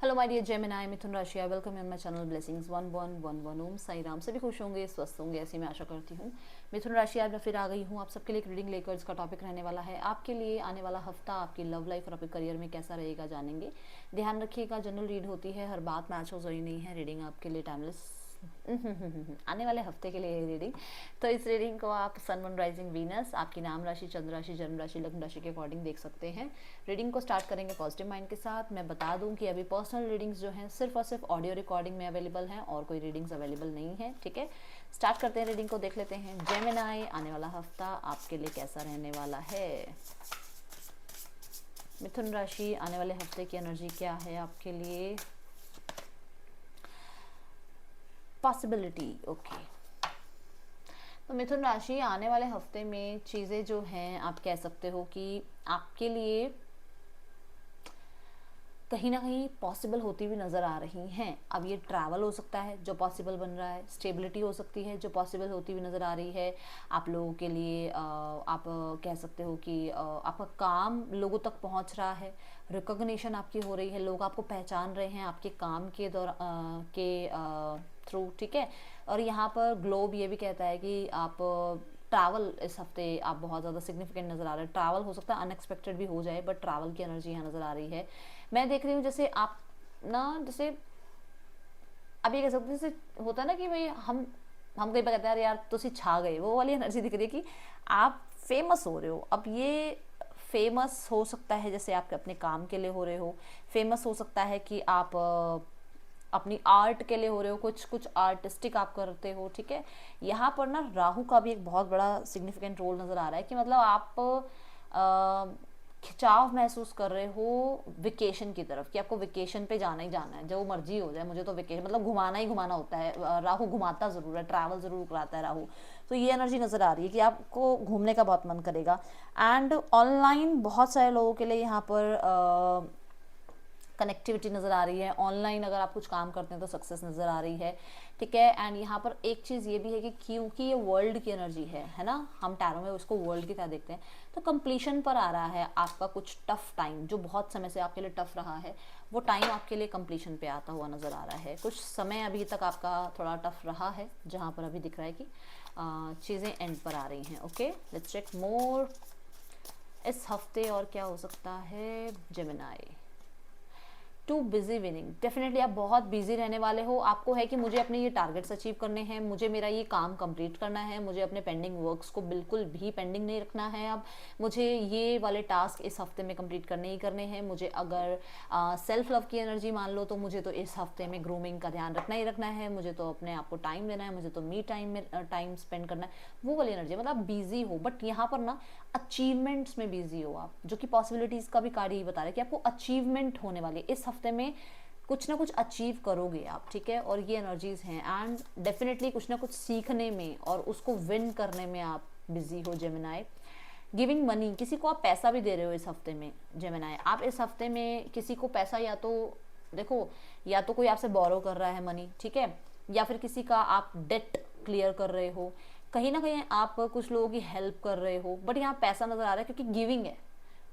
Hello my dear Gemini, मिथुन राशि, welcome on my channel blessings 1111 ओम साई राम। सभी खुश होंगे, स्वस्थ होंगे, ऐसी मैं आशा करती हूँ। मिथुन राशि, आज मैं फिर आ गई हूँ आप सबके लिए एक रीडिंग लेकर। इसका टॉपिक रहने वाला है आपके लिए आने वाला हफ्ता आपकी लव लाइफ और आपके करियर में कैसा रहेगा, जानेंगे। ध्यान रखिएगा, जनरल रीड होती है, हर बात मैच हो रही नहीं है। रीडिंग आपके लिए टाइमलेस आने वाले हफ्ते के लिए रीडिंग। तो इस रीडिंग को आप सन मून राइजिंग वीनस, आपकी नाम राशि, चंद्र राशि, जन्म राशि, लग्न राशि के अकॉर्डिंग देख सकते हैं। रीडिंग को स्टार्ट करेंगे पॉजिटिव माइंड के साथ। मैं बता दूं कि अभी पर्सनल रीडिंग्स जो हैं सिर्फ और सिर्फ ऑडियो रिकॉर्डिंग में अवेलेबल हैं और कोई रीडिंग्स अवेलेबल नहीं है। ठीक है, स्टार्ट करते हैं रीडिंग को, देख लेते हैं। जेमिनी, आने वाला हफ्ता आपके लिए कैसा रहने वाला है। मिथुन राशि, आने वाले हफ्ते की एनर्जी क्या है आपके लिए। Possibility, okay. तो मिथुन राशि, आने वाले हफ्ते में चीज़ें जो हैं आप कह सकते हो कि आपके लिए कहीं ना कहीं पॉसिबल होती हुई नज़र आ रही हैं। अब ये ट्रैवल हो सकता है जो पॉसिबल बन रहा है, स्टेबिलिटी हो सकती है जो पॉसिबल होती हुई नज़र आ रही है आप लोगों के लिए। आप कह सकते हो कि आपका काम लोगों तक पहुंच रहा है, रिकॉग्निशन आपकी हो रही है, लोग आपको पहचान रहे हैं आपके काम के थ्रू। ठीक है, और यहाँ पर ग्लोब ये भी कहता है कि आप ट्रैवल इस हफ्ते आप बहुत ज़्यादा सिग्निफिकेंट नज़र आ रहे हैं। ट्रैवल हो सकता है अनएक्सपेक्टेड भी हो जाए, बट ट्रैवल की एनर्जी यहाँ नज़र आ रही है। मैं देख रही हूँ जैसे आप ना, जैसे अब ये कह सकते हैं, जैसे होता है ना कि भाई हम कहीं पर कहते हैं यार तुसी छा गए, वो वाली एनर्जी दिख रही है कि आप फेमस हो रहे हो। अब ये फेमस हो सकता है जैसे आप अपने काम के लिए हो रहे हो, फेमस हो सकता है कि आप अपनी आर्ट के लिए हो रहे हो, कुछ कुछ आर्टिस्टिक आप करते हो। ठीक है, यहाँ पर ना राहु का भी एक बहुत बड़ा सिग्निफिकेंट रोल नज़र आ रहा है कि मतलब आप खिंचाव महसूस कर रहे हो वेकेशन की तरफ, कि आपको वेकेशन पे जाना ही जाना है, जो मर्जी हो जाए, मुझे तो वेकेशन मतलब घुमाना ही घुमाना होता है। राहु घुमाता ज़रूर है, ट्रैवल ज़रूर कराता है राहु। तो ये एनर्जी नज़र आ रही है कि आपको घूमने का बहुत मन करेगा। एंड ऑनलाइन बहुत सारे लोगों के लिए यहाँ पर कनेक्टिविटी नज़र आ रही है। ऑनलाइन अगर आप कुछ काम करते हैं तो सक्सेस नज़र आ रही है। ठीक है, एंड यहाँ पर एक चीज़ ये भी है कि क्योंकि ये वर्ल्ड की एनर्जी है ना, हम टैरो में उसको वर्ल्ड की तरह देखते हैं, तो कंप्लीशन पर आ रहा है आपका कुछ टफ टाइम जो बहुत समय से आपके लिए टफ रहा है, वो टाइम आपके लिए कंप्लीशन पे आता हुआ नज़र आ रहा है। कुछ समय अभी तक आपका थोड़ा टफ रहा है, जहाँ पर अभी दिख रहा है कि चीज़ें एंड पर आ रही हैं। ओके, लेट्स चेक मोर इस हफ्ते और क्या हो सकता है। Gemini, too busy winning, definitely आप बहुत बिजी रहने वाले हो। आपको है कि मुझे अपने ये टारगेट्स अचीव करने हैं, मुझे मेरा ये काम कंप्लीट करना है, मुझे अपने पेंडिंग वर्क्स को बिल्कुल भी पेंडिंग नहीं रखना है। अब मुझे ये वाले टास्क इस हफ्ते में कंप्लीट करने ही करने हैं। मुझे अगर सेल्फ लव की एनर्जी मान लो तो मुझे तो इस हफ्ते में ग्रूमिंग का ध्यान रखना ही रखना है, मुझे तो अपने आप को टाइम देना है, मुझे तो मी टाइम में टाइम स्पेंड करना है, वो वाली एनर्जी। मतलब आप बिजी हो, बट यहाँ पर ना अचीवमेंट्स में बिजी हो आप, जो कि पॉसिबिलिटीज़ का भी कार्ड ही बता रहे हैं कि आपको अचीवमेंट होने वाली है इस हफ्ते में, कुछ ना कुछ अचीव करोगे आप। ठीक है, और ये एनर्जीज हैं एंड डेफिनेटली कुछ ना कुछ सीखने में और उसको विन करने में आप बिजी हो। जेमिनी, गिविंग मनी, किसी को आप पैसा भी दे रहे हो इस हफ्ते में। जेमिनी, आप इस हफ्ते में किसी को पैसा, या तो देखो, या तो कोई आपसे बोरो कर रहा है मनी, ठीक है, या फिर किसी का आप डेट क्लियर कर रहे हो, कहीं ना कहीं आप कुछ लोगों की हेल्प कर रहे हो, बट यहाँ पैसा नजर आ रहा है क्योंकि गिविंग है,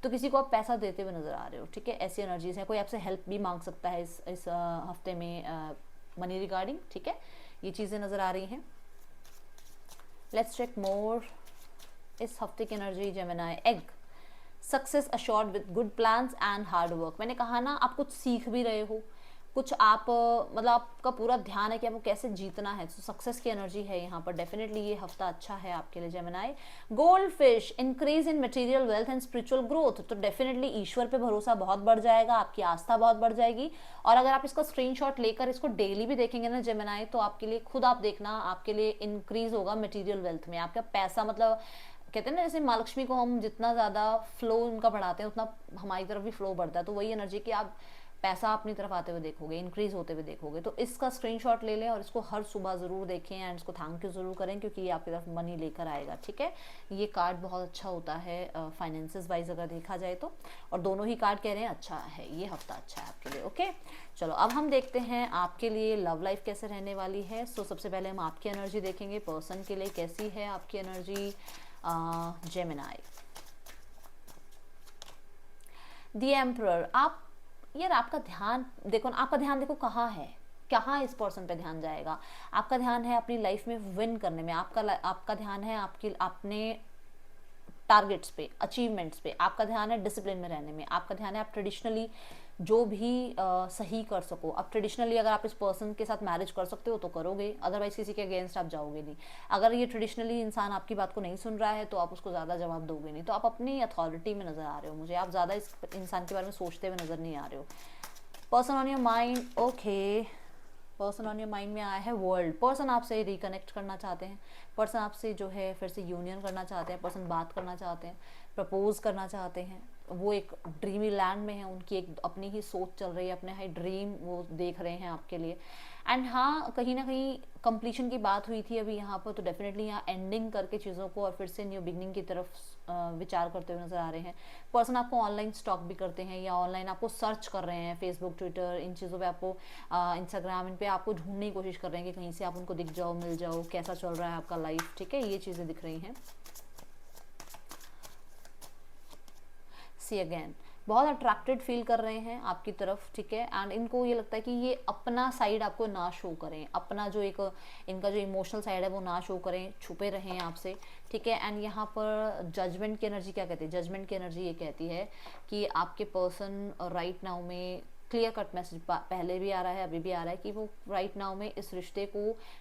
तो किसी को आप पैसा देते हुए नजर आ रहे हो। ठीक है, ऐसी एनर्जीज है। कोई आपसे हेल्प भी मांग सकता है इस हफ्ते में मनी रिगार्डिंग। ठीक है, ये चीज़ें नजर आ रही हैं। लेट्स चेक मोर इस हफ्ते की energy. Gemini, egg, success assured with good plans and hard work. मैंने कहा ना, आप कुछ सीख भी रहे हो, कुछ आप मतलब आपका पूरा ध्यान है कि आपको कैसे जीतना है, तो सक्सेस की एनर्जी है यहाँ पर। डेफिनेटली ये हफ्ता अच्छा है आपके लिए। Gemini, gold fish, increase in material wealth and spiritual growth. तो डेफिनेटली ईश्वर पे भरोसा बहुत बढ़ जाएगा, आपकी आस्था बहुत बढ़ जाएगी। और अगर आप इसका स्क्रीनशॉट लेकर इसको डेली भी देखेंगे ना जेमिनी, तो आपके लिए खुद आप देखना, आपके लिए इंक्रीज होगा मटेरियल वेल्थ में। आपका पैसा, मतलब कहते हैं ना, जैसे माँ लक्ष्मी को हम जितना ज़्यादा फ्लो उनका बढ़ाते हैं उतना हमारी तरफ भी फ्लो बढ़ता है। तो वही एनर्जी कि आप पैसा अपनी तरफ आते हुए देखोगे, इंक्रीज होते हुए देखोगे। तो इसका स्क्रीनशॉट ले लें और इसको हर सुबह ज़रूर देखें एंड इसको थैंक यू ज़रूर करें, क्योंकि ये आपकी तरफ मनी लेकर आएगा। ठीक है, ये कार्ड बहुत अच्छा होता है फाइनेंसेस वाइज अगर देखा जाए तो, और दोनों ही कार्ड कह रहे हैं अच्छा है, ये हफ्ता अच्छा है आपके लिए। ओके, चलो अब हम देखते हैं आपके लिए लव लाइफ कैसे रहने वाली है। सो सबसे पहले हम आपकी एनर्जी देखेंगे, पर्सन के लिए कैसी है आपकी एनर्जी। जेमिनी, द एम्परर, आप यार आपका ध्यान देखो ना, आपका ध्यान देखो कहाँ है, कहाँ इस पर्सन पे ध्यान जाएगा। आपका ध्यान है अपनी लाइफ में विन करने में, आपका ध्यान है आपकी अपने टारगेट्स पे, अचीवमेंट्स पे, आपका ध्यान है डिसिप्लिन में रहने में, आपका ध्यान है आप ट्रेडिशनली जो भी सही कर सको। अब ट्रेडिशनली अगर आप इस पर्सन के साथ मैरिज कर सकते हो तो करोगे, अदरवाइज किसी के अगेंस्ट आप जाओगे नहीं। अगर ये ट्रेडिशनली इंसान आपकी बात को नहीं सुन रहा है तो आप उसको ज़्यादा जवाब दोगे नहीं, तो आप अपनी अथॉरिटी में नज़र आ रहे हो मुझे, आप ज़्यादा इस इंसान के बारे में सोचते हुए नज़र नहीं आ रहे हो। Person on your mind, okay, person on your mind में आया है वर्ल्ड। पर्सन आपसे रिकनेक्ट करना चाहते हैं, पर्सन आपसे जो है फिर से यूनियन करना चाहते हैं, पर्सन बात करना चाहते हैं, प्रपोज करना चाहते हैं। वो एक ड्रीमी लैंड में है, उनकी एक अपनी ही सोच चल रही है, अपने ही ड्रीम वो देख रहे हैं आपके लिए। एंड हाँ, कहीं ना कहीं कंप्लीशन की बात हुई थी अभी यहाँ पर, तो डेफिनेटली यहाँ एंडिंग करके चीज़ों को और फिर से न्यू बिगनिंग की तरफ विचार करते हुए नजर आ रहे हैं। पर्सन आपको ऑनलाइन स्टॉक भी करते हैं या ऑनलाइन आपको सर्च कर रहे हैं, फेसबुक, ट्विटर, इन चीज़ों पे आपको, इंस्टाग्राम, इन पे आपको ढूंढने की कोशिश कर रहे हैं कि कहीं से आप उनको दिख जाओ, मिल जाओ, कैसा चल रहा है आपका लाइफ, ठीक है, ये चीज़ें दिख रही हैं। सी अगेन, बहुत अट्रैक्टेड फील कर रहे हैं आपकी तरफ, ठीक है, एंड इनको ये लगता है कि ये अपना साइड आपको ना शो करें, अपना जो एक इनका जो इमोशनल साइड है वो ना शो करें, छुपे रहें आपसे, ठीक है। एंड यहाँ पर जजमेंट की एनर्जी क्या कहती है, जजमेंट की एनर्जी ये कहती है कि आपके पर्सन राइट नाउ में क्लियर कट मैसेज पहले भी आ रहा है, अभी भी आ रहा है कि वो राइट नाउ में इस रिश्ते को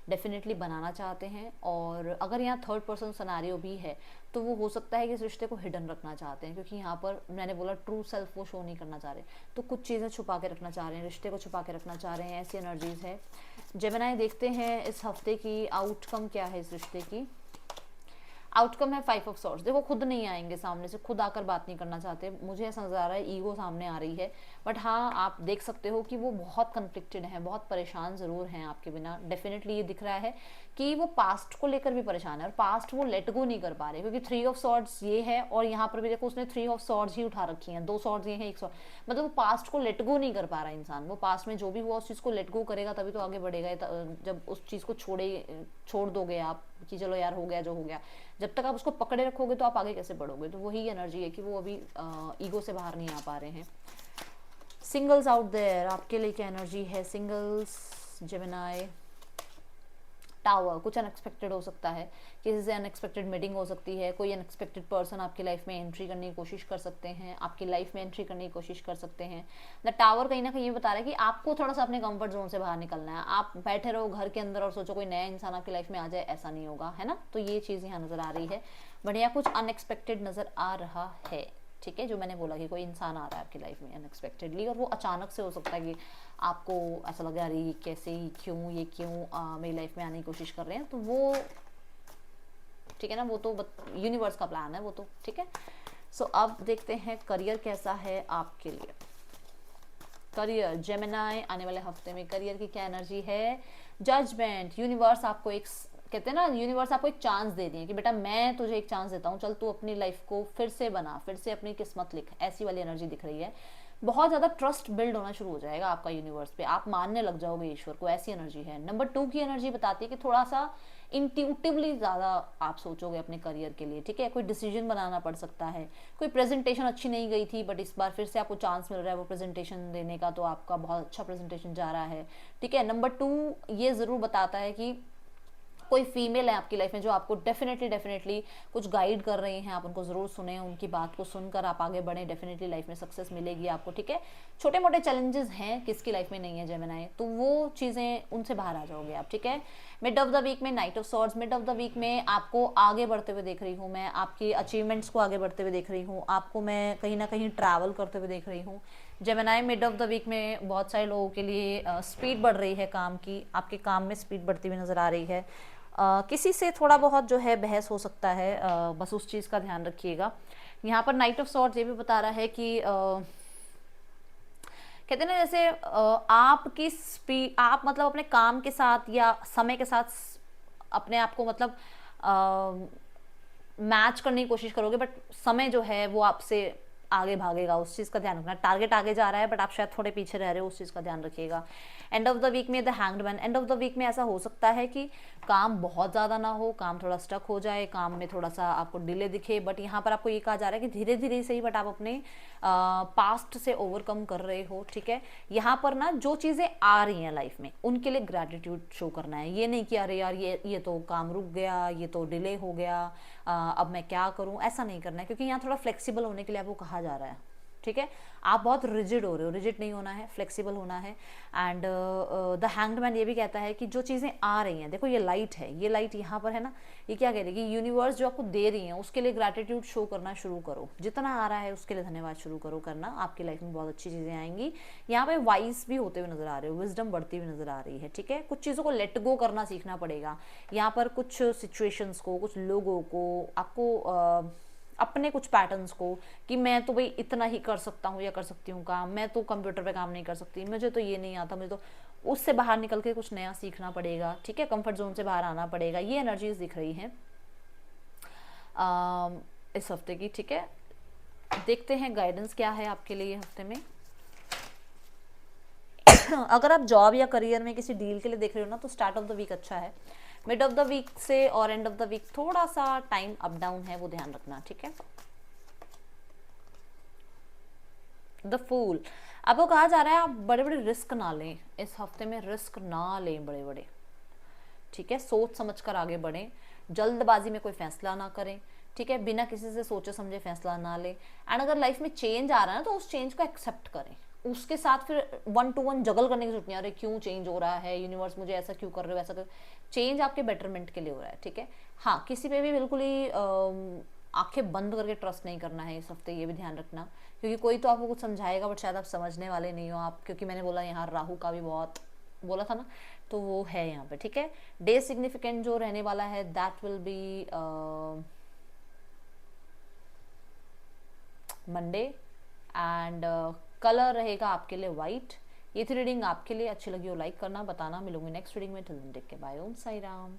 डेफिनेटली बनाना चाहते हैं। और अगर यहाँ थर्ड पर्सन सिनेरियो भी है तो वो हो सकता है कि इस रिश्ते को हिडन रखना चाहते हैं, क्योंकि यहाँ पर मैंने बोला ट्रू सेल्फ वो शो नहीं करना चाह रहे, तो कुछ चीज़ें छुपा के रखना चाह रहे हैं, रिश्ते को छुपा के रखना चाह रहे हैं, ऐसी एनर्जीज है। जेमिनी, देखते हैं इस हफ्ते की आउटकम क्या है इस रिश्ते की। आउटकम है 5 ऑफ सॉर्ड्स। देखो खुद नहीं आएंगे सामने से, खुद आकर बात नहीं करना चाहते, मुझे ऐसा नजर आ रहा है ईगो सामने आ रही है। बट हाँ, आप देख सकते हो कि वो बहुत कन्फ्लिक्टेड हैं, बहुत परेशान ज़रूर हैं आपके बिना। डेफिनेटली ये दिख रहा है कि वो पास्ट को लेकर भी परेशान है और पास्ट वो लेट गो नहीं कर पा रहे, क्योंकि 3 ऑफ सॉर्ड्स ये है और यहाँ पर भी देखो उसने 3 ऑफ सॉर्ड्स ही उठा रखी हैं, 2 सॉर्ड्स ये हैं, 1 सॉर्ड, मतलब वो पास्ट को लेट गो नहीं कर पा रहा इंसान। वो पास्ट में जो भी हुआ उस चीज़ को लेट गो करेगा तभी तो आगे बढ़ेगा। जब उस चीज़ को छोड़ दोगे आप कि चलो यार हो गया जो हो गया, जब तक आप उसको पकड़े रखोगे तो आप आगे कैसे बढ़ोगे। तो वही एनर्जी है कि वो अभी ईगो से बाहर नहीं आ पा रहे हैं। सिंगल्स आउट देयर, आपके लिए क्या एनर्जी है सिंगल्स, जेमिनी। टावर, कुछ अनएक्सपेक्टेड हो सकता है, किसी से अनएक्सपेक्टेड मीटिंग हो सकती है, कोई अनएक्सपेक्टेड पर्सन आपकी लाइफ में एंट्री करने की कोशिश कर सकते हैं, आपकी लाइफ में एंट्री करने की कोशिश कर सकते हैं। द टावर कहीं ना कहीं ये बता रहा है कि आपको थोड़ा सा अपने कंफर्ट जोन से बाहर निकलना है। आप बैठे रहो घर के अंदर और सोचो कोई नया इंसान आपकी लाइफ में आ जाए, ऐसा नहीं होगा, है ना। तो ये चीज़ यहाँ नज़र आ रही है, बढ़िया, कुछ अनएक्सपेक्टेड नज़र आ रहा है, ठीक है। जो मैंने बोला कि कोई इंसान आ रहा है आपकी लाइफ में अनएक्सपेक्टेडली, और वो अचानक से हो सकता है कि आपको ऐसा लगे अरे कैसे, क्यों ये क्यों मेरी लाइफ में आने की कोशिश कर रहे हैं, तो वो ठीक है ना, वो तो यूनिवर्स का प्लान है वो तो, ठीक है। सो अब देखते हैं करियर कैसा है आपके लिए। करियर, जेमिनी, आने वाले हफ्ते में करियर की क्या एनर्जी है। जजमेंट, यूनिवर्स आपको एक, कहते हैं ना, यूनिवर्स आपको एक चांस दे दी है कि बेटा मैं तुझे एक चांस देता हूँ, चल तू अपनी लाइफ को फिर से बना, फिर से अपनी किस्मत लिख, ऐसी वाली एनर्जी दिख रही है। बहुत ज़्यादा ट्रस्ट बिल्ड होना शुरू हो जाएगा आपका यूनिवर्स पे, आप मानने लग जाओगे ईश्वर को, ऐसी एनर्जी है। नंबर 2 की एनर्जी बताती है कि थोड़ा सा इंट्यूटिवली ज़्यादा आप सोचोगे अपने करियर के लिए, ठीक है। कोई डिसीजन बनाना पड़ सकता है, कोई प्रेजेंटेशन अच्छी नहीं गई थी बट इस बार फिर से आपको चांस मिल रहा है वो प्रेजेंटेशन देने का, तो आपका बहुत अच्छा प्रेजेंटेशन जा रहा है, ठीक है। नंबर 2 ये ज़रूर बताता है कि कोई फीमेल है आपकी लाइफ में जो आपको डेफिनेटली कुछ गाइड कर रही हैं, आप उनको ज़रूर सुने, उनकी बात को सुनकर आप आगे बढ़ें, डेफिनेटली लाइफ में सक्सेस मिलेगी आपको, ठीक है। छोटे मोटे चैलेंजेस हैं, किसकी लाइफ में नहीं है जेमिनी, तो वो चीज़ें उनसे बाहर आ जाओगे आप, ठीक है। मिड ऑफ द वीक में night of swords, mid of the week में आपको आगे बढ़ते हुए देख रही हूँ मैं, आपकी अचीवमेंट्स को आगे बढ़ते हुए देख रही हूँ, आपको मैं कहीं ना कहीं ट्रैवल करते हुए देख रही हूँ Gemini. Mid of the week में बहुत सारे लोगों के लिए स्पीड बढ़ रही है काम की, आपके काम में स्पीड बढ़ती हुई नज़र आ रही है। किसी से थोड़ा बहुत जो है बहस हो सकता है, बस उस चीज़ का ध्यान रखिएगा। यहाँ पर नाइट ऑफ सॉर्ड्स ये भी बता रहा है कि कहते हैं ना, जैसे आपकी स्पीड, आप मतलब अपने काम के साथ या समय के साथ अपने आप को मतलब मैच करने की कोशिश करोगे, बट समय जो है वो आपसे आगे भागेगा, उस चीज़ का ध्यान रखना। टारगेट आगे जा रहा है बट आप शायद थोड़े पीछे रह रहे हो, उस चीज़ का ध्यान रखिएगा। एंड ऑफ द वीक में the hanged man, end of the week में ऐसा हो सकता है कि काम बहुत ज़्यादा ना हो, काम थोड़ा स्टक हो जाए, काम में थोड़ा सा आपको डिले दिखे, बट यहाँ पर आपको ये कहा जा रहा है कि धीरे धीरे सही बट आप अपने पास्ट से ओवरकम कर रहे हो, ठीक है। यहाँ पर ना जो चीज़ें आ रही हैं लाइफ में उनके लिए ग्रैटिट्यूड शो करना है। ये नहीं कि अरे यार ये तो काम रुक गया, ये तो डिले हो गया, अब मैं क्या करूँ, ऐसा नहीं करना है, क्योंकि यहाँ थोड़ा फ्लेक्सिबल होने के लिए आपको कहा जा रहा है, ठीक है। आप बहुत रिजिड हो रहे हो, रिजिड नहीं होना है, फ्लेक्सिबल होना है। एंड द हैंग्ड मैन ये भी कहता है कि जो चीज़ें आ रही हैं, देखो ये लाइट है, ये लाइट यहाँ पर है ना, ये क्या कह रही है कि यूनिवर्स जो आपको दे रही है उसके लिए ग्रैटिट्यूड शो करना शुरू करो, जितना आ रहा है उसके लिए धन्यवाद शुरू करो करना, आपकी लाइफ में बहुत अच्छी चीज़ें आएंगी। यहाँ पे वाइज भी होते हुए नजर आ रहे हो, विजडम बढ़ती हुई नजर आ रही है, ठीक है। कुछ चीज़ों को लेट गो करना सीखना पड़ेगा यहाँ पर, कुछ सिचुएशंस को, कुछ लोगों को, आपको अपने कुछ पैटर्न्स को, कि मैं तो भाई इतना ही कर सकता हूँ या कर सकती हूँ काम, मैं तो कंप्यूटर पे काम नहीं कर सकती, मुझे तो ये नहीं आता, मुझे तो, उससे बाहर निकल के कुछ नया सीखना पड़ेगा, ठीक है। कंफर्ट जोन से बाहर आना पड़ेगा, ये एनर्जीज दिख रही हैं इस हफ्ते की, ठीक है। देखते हैं गाइडेंस क्या है आपके लिए हफ्ते में। अगर आप जॉब या करियर में किसी डील के लिए देख रहे हो ना, तो स्टार्ट ऑफ द वीक अच्छा है। मिड ऑफ द वीक से और एंड ऑफ द वीक थोड़ा सा टाइम अप डाउन है, वो ध्यान रखना, ठीक है। द फूल, आपको कहा जा रहा है आप बड़े बड़े रिस्क ना लें इस हफ्ते में, रिस्क ना लें बड़े बड़े, ठीक है। सोच समझ कर आगे बढ़ें, जल्दबाजी में कोई फैसला ना करें, ठीक है। बिना किसी से सोचे समझे फैसला ना लें। एंड अगर लाइफ में चेंज आ रहा है ना, तो उस चेंज को एक्सेप्ट करें, उसके साथ फिर 1 to 1 जगल करने की जरूरत नहीं। अरे क्यों चेंज हो रहा है, यूनिवर्स मुझे ऐसा क्यों कर रहे हो, ऐसा कर, चेंज आपके बेटरमेंट के लिए हो रहा है, ठीक है। हाँ, किसी पे भी बिल्कुल ही आंखें बंद करके ट्रस्ट नहीं करना है इस हफ्ते, ये भी ध्यान रखना, क्योंकि कोई तो आपको कुछ समझाएगा बट शायद आप समझने वाले नहीं हो आप, क्योंकि मैंने बोला यहाँ राहु का भी बहुत बोला था ना, तो वो है यहाँ पे, ठीक है। डे सिग्निफिकेंट जो रहने वाला है that will be Monday, and colour रहेगा आपके लिए वाइट। ये थी रीडिंग आपके लिए, अच्छी लगी हो लाइक करना, बताना। मिलूंगी नेक्स्ट रीडिंग में, till then take care, bye, Om Sai Ram.